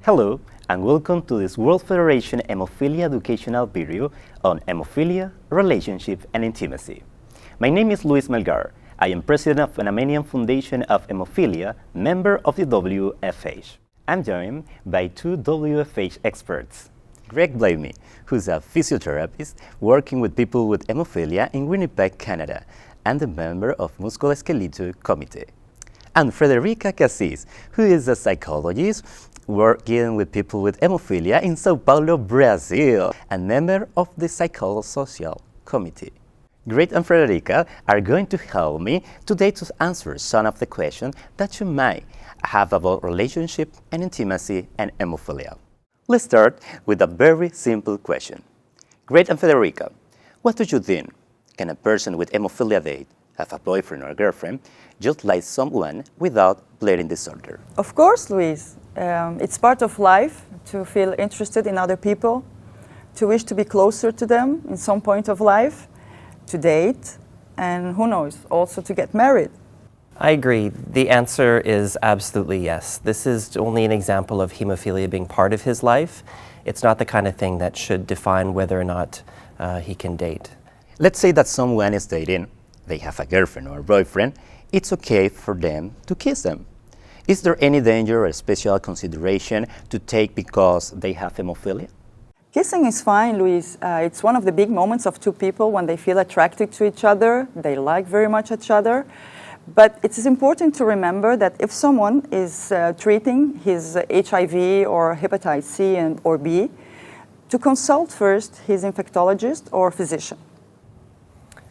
Hello, and welcome to this World Federation Hemophilia educational video on hemophilia, relationship, and intimacy. My name is Luis Melgar. I am president of Panamanian Foundation of Hemophilia, member of the WFH. I'm joined by two WFH experts. Greg Blamey, who's a physiotherapist working with people with hemophilia in Winnipeg, Canada, and a member of Musculoskeletal Committee. And Frederica Cassis, who is a psychologist working with people with hemophilia in Sao Paulo, Brazil, and member of the Psychosocial Committee. Greg and Frederica are going to help me today to answer some of the questions that you might have about relationship and intimacy and hemophilia. Let's start with a very simple question. Greg and Frederica, what do you think? Can a person with hemophilia date have a boyfriend or girlfriend just like someone without bleeding disorder? Of course, Luis. It's part of life to feel interested in other people, to wish to be closer to them in some point of life, to date, and who knows, also to get married. I agree. The answer is absolutely yes. This is only an example of hemophilia being part of his life. It's not the kind of thing that should define whether or not he can date. Let's say that someone is dating, they have a girlfriend or boyfriend, it's okay for them to kiss them. Is there any danger or special consideration to take because they have hemophilia? Kissing is fine, Luis. It's one of the big moments of two people when they feel attracted to each other, they like very much each other. But it is important to remember that if someone is treating his HIV or hepatitis C or B, to consult first his infectologist or physician.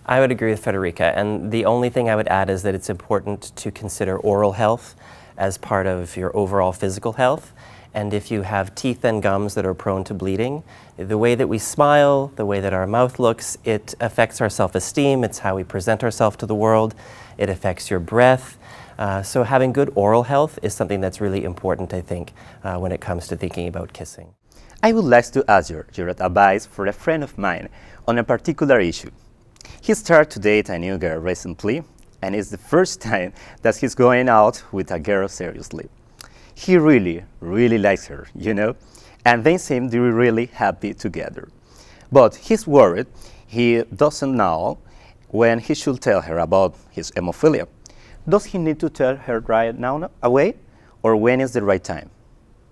I would agree with Federica, and the only thing I would add is that it's important to consider oral health as part of your overall physical health. And if you have teeth and gums that are prone to bleeding, the way that we smile, the way that our mouth looks, it affects our self-esteem, it's how we present ourselves to the world, it affects your breath. So having good oral health is something that's really important, I think, when it comes to thinking about kissing. I would like to ask your advice for a friend of mine on a particular issue. He started to date a new girl recently, and it's the first time that he's going out with a girl seriously. He really likes her, and they seem to be really happy together. But he's worried he doesn't know when he should tell her about his hemophilia. Does he need to tell her right now away, or when is the right time?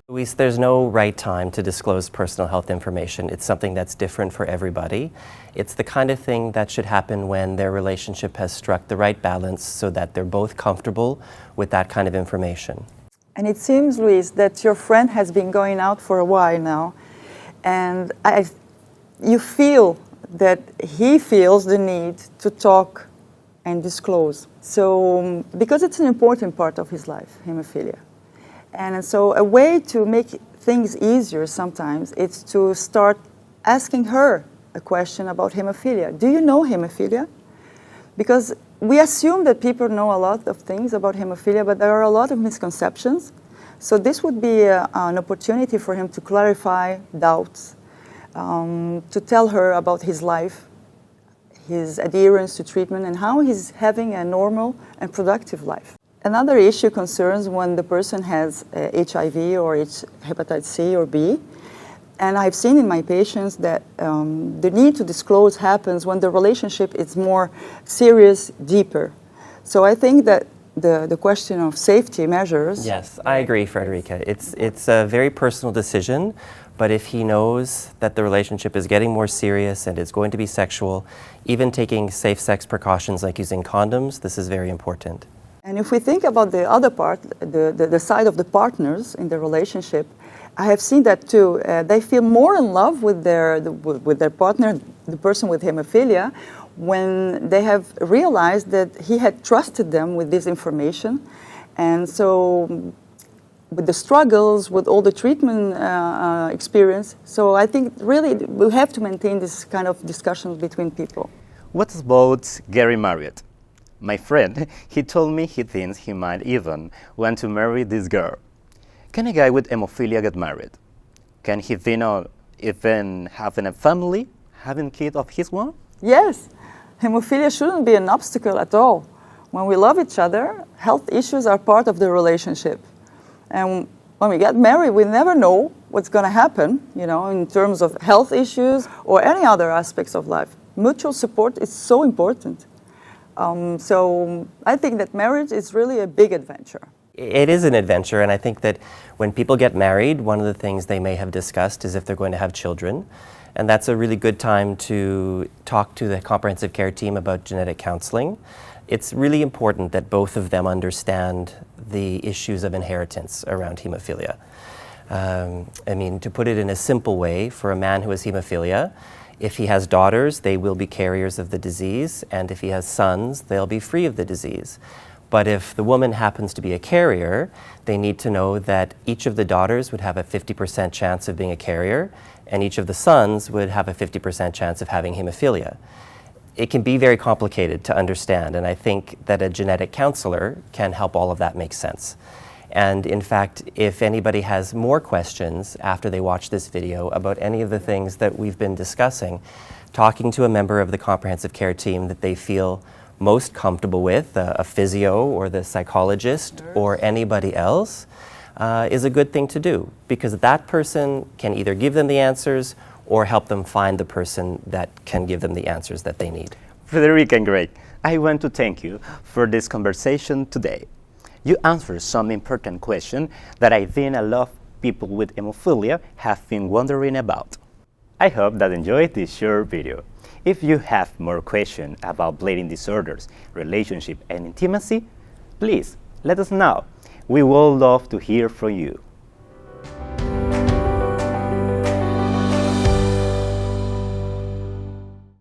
Luis, there's no right time to disclose personal health information. It's something that's different for everybody. It's the kind of thing that should happen when their relationship has struck the right balance so that they're both comfortable with that kind of information. And it seems, Luis, that your friend has been going out for a while now, and you feel that he feels the need to talk and disclose. So, because it's an important part of his life, hemophilia. And so a way to make things easier sometimes is to start asking her a question about hemophilia. Do you know hemophilia? Because we assume that people know a lot of things about hemophilia, but there are a lot of misconceptions. So this would be an opportunity for him to clarify doubts, to tell her about his life, his adherence to treatment, and how he's having a normal and productive life. Another issue concerns when the person has HIV or hepatitis C or B. And I've seen in my patients that the need to disclose happens when the relationship is more serious, deeper. So I think that the question of safety measures... Yes, I agree, Frederica. It's a very personal decision, but if he knows that the relationship is getting more serious and it's going to be sexual, even taking safe sex precautions like using condoms, this is very important. And if we think about the other part, the side of the partners in the relationship, I have seen that too. They feel more in love with their partner, the person with hemophilia, when they have realized that he had trusted them with this information. And so with the struggles, with all the treatment experience, so I think really we have to maintain this kind of discussions between people. What about getting married? My friend, he told me he thinks he might even want to marry this girl. Can a guy with hemophilia get married? Can he think of even having a family, having kids of his own? Yes, hemophilia shouldn't be an obstacle at all. When we love each other, health issues are part of the relationship. And when we get married, we never know what's going to happen, you know, in terms of health issues or any other aspects of life. Mutual support is so important. So I think that marriage is really a big adventure. It is an adventure, and I think that when people get married, one of the things they may have discussed is if they're going to have children. And that's a really good time to talk to the comprehensive care team about genetic counseling. It's really important that both of them understand the issues of inheritance around hemophilia. I mean, to put it in a simple way, for a man who has hemophilia, if he has daughters, they will be carriers of the disease, and if he has sons, they'll be free of the disease. But if the woman happens to be a carrier, they need to know that each of the daughters would have a 50% chance of being a carrier, and each of the sons would have a 50% chance of having hemophilia. It can be very complicated to understand, and I think that a genetic counselor can help all of that make sense. And in fact, if anybody has more questions after they watch this video about any of the things that we've been discussing, talking to a member of the comprehensive care team that they feel most comfortable with, a physio or the psychologist or anybody else, is a good thing to do, because that person can either give them the answers or help them find the person that can give them the answers that they need. Federica and Greg, I want to thank you for this conversation today. You answered some important questions that I think a lot of people with hemophilia have been wondering about. I hope that you enjoyed this short video. If you have more questions about bleeding disorders, relationship, and intimacy, please let us know. We would love to hear from you.